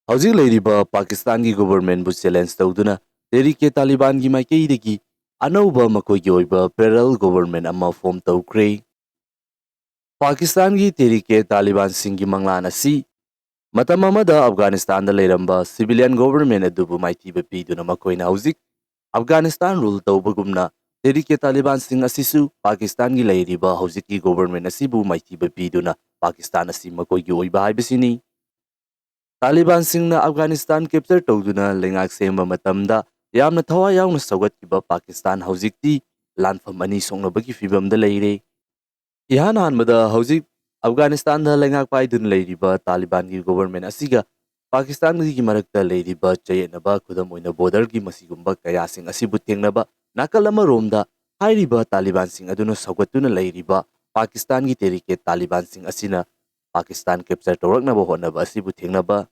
Hꯧzik leiriba Pakistan gi government bu challenge tawduna Tehrik Taliban gi maikeidagi anauba makoigi oiba parallel government ama form tawkre. Pakistan gi Tehrik Taliban singi manglan asi matam amada Afghanistan da leiramba civilian government adubu maitiba piduna makoina hauzik Afghanistan rule tawbagumna Tehrik Taliban sing asisu Pakistan gi leiriba hauzik gi government asibu maitiba piduna Pakistan asi makoigi oiba haibasini. Taliban singna Afghanistan capture tawduna lengak sema matamda yamna thawa yauna sawgatkiba Pakistan hauzikti lanfam ani songnabagi fibamda leire. Ihan hanbada hauzik Afghanistan da lengak paidun leiriba Taliban gi government asiga Pakistan gi marakta leiriba chayenaba khudam oina border gi masigumba kaya sing asibu thengnaba nakal ama romda hairiba Taliban sing aduna sawgatuna leiriba Pakistan gi Tehrik Taliban sing asina Pakistan capture tawraknaba hotnaba asibu thengnaba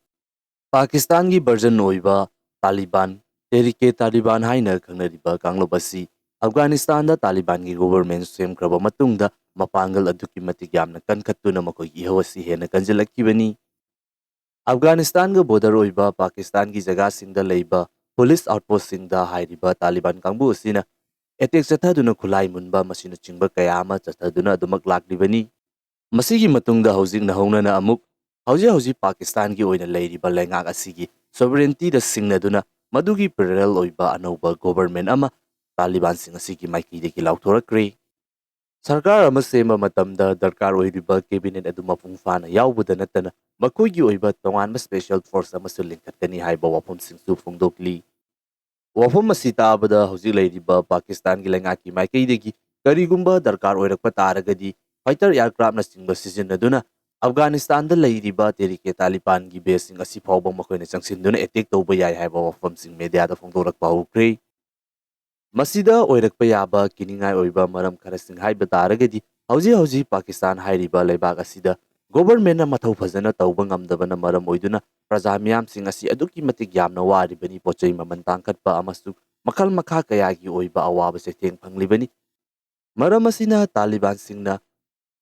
Pakistan ki version oiba Taliban Tehrik Taliban haina khangnariba kanglop asi Afghanistan da Taliban ki government semkraba matungda mapangal aduki matik yamna kankhattuna makoi ihawasi hena kanjalakibani. Afghanistan ga border oiba Pakistan ki jaga singda leiba police outpost singda hairiba Taliban kangbu asina attack chathaduna khulai munba masina chingba kaya ama chathaduna adumak laklibani. Masigi matungda hauzik na haunana amuk hauji Pakistan ki oina leiriba lengak asigi sovereignty da singnaduna madugi parallel oiba anauba government ama Taliban sing asigi maikidagi lauthorakre. Sarkar ama sema matamda darkar oiriba cabinet adu mapung fana yaubada natana makoigi oiba tonganba special force ama lingkhatkani haiba wafam singsu phongdokli. Wafam asi taabada hauzik leiriba Pakistan ki lengaki maikidagi karigumba darkar oirakpa taragadi fighter aircraft na singba sizinaduna Afghanistan da leiriba Tehrik Taliban gi base sing asi phawba makoina changsinduna attack tawba yai haiba wafam sing media da phongdorakpa hokre. Masida oirakpa yaba kiningai oiba maram khara sing haiba taragadi hauji Pakistan hairiba leibak asida government na mathau phajana tawba ngamdabana maram oiduna praja miyam sing asi aduki matik yamna waribani pochai maman tangkhatpa amasu makhal makha kayagi oiba awaba se theng phanglibani. Maram asina Taliban singna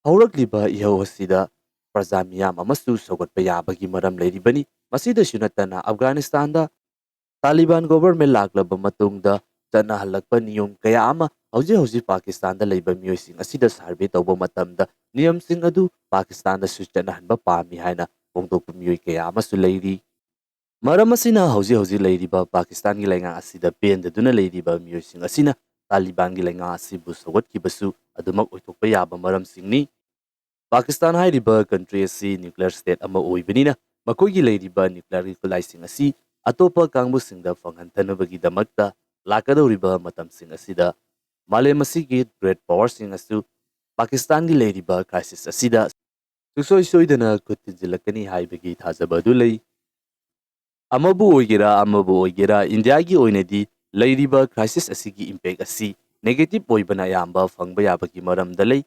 haurakliba ihau asida praja miyam amasu sogatpa yabagi maram leiribani. Masida sunatana Afghanistan da Taliban government laklaba matungda chana halakpa niyom kaya ama hauji Pakistan da leiba miyoising asida survey tawba matamda niyam sing adu Pakistan da su chanahanba pami haina phongdokpa miyoy kaya ama su leiri. Maram asina hauji leiriba Pakistan gi lenga asida pendaduna leiriba miyoising asina Taliban gi lenga asibu sawatkibasu adumak oithokpa yaba maram singni. Pakistan hairiba country asi nuclear state ama oibanina makoigi leiriba nuclear gi khulaising asi atopa kangbusingda phanghantanabagi lakadoriba matamsing asida malem asigi great powersing asu Pakistan gi leiriba crisis asida susoi soidana kutinjilakani haibagi thajaba du lei. Amabu oigera India gi oinadi leiriba crisis asigi impact asi negative oibana yamba phangba yabagi maramda lei.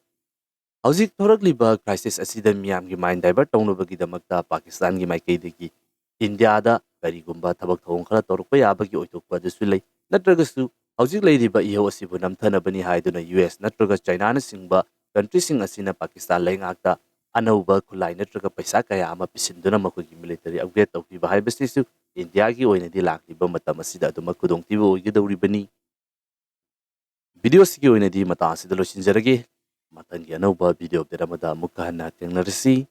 Hauzik thorakliba crisis asida miyamgi mind divert tawnabagi damakta Pakistan gi maikaidagi India da karigumba thabak thawong khara torukpa yabagi oitokpa dusu lei. Natragasu hauzik leiriba ihau asibu namthanabani haiduna US natraga China na singba country sing asina Pakistan leingakta anauba khulai natraga paisa kaya ama pisinduna makogi military upgrade tawkiba haibasisu India gi oinadi lakliba matam asida aduma khudongtiba oigidawribani. Video sigi oinadi mata asida losinjarage matangi anauba video update amada amukka hanna thengnarasi.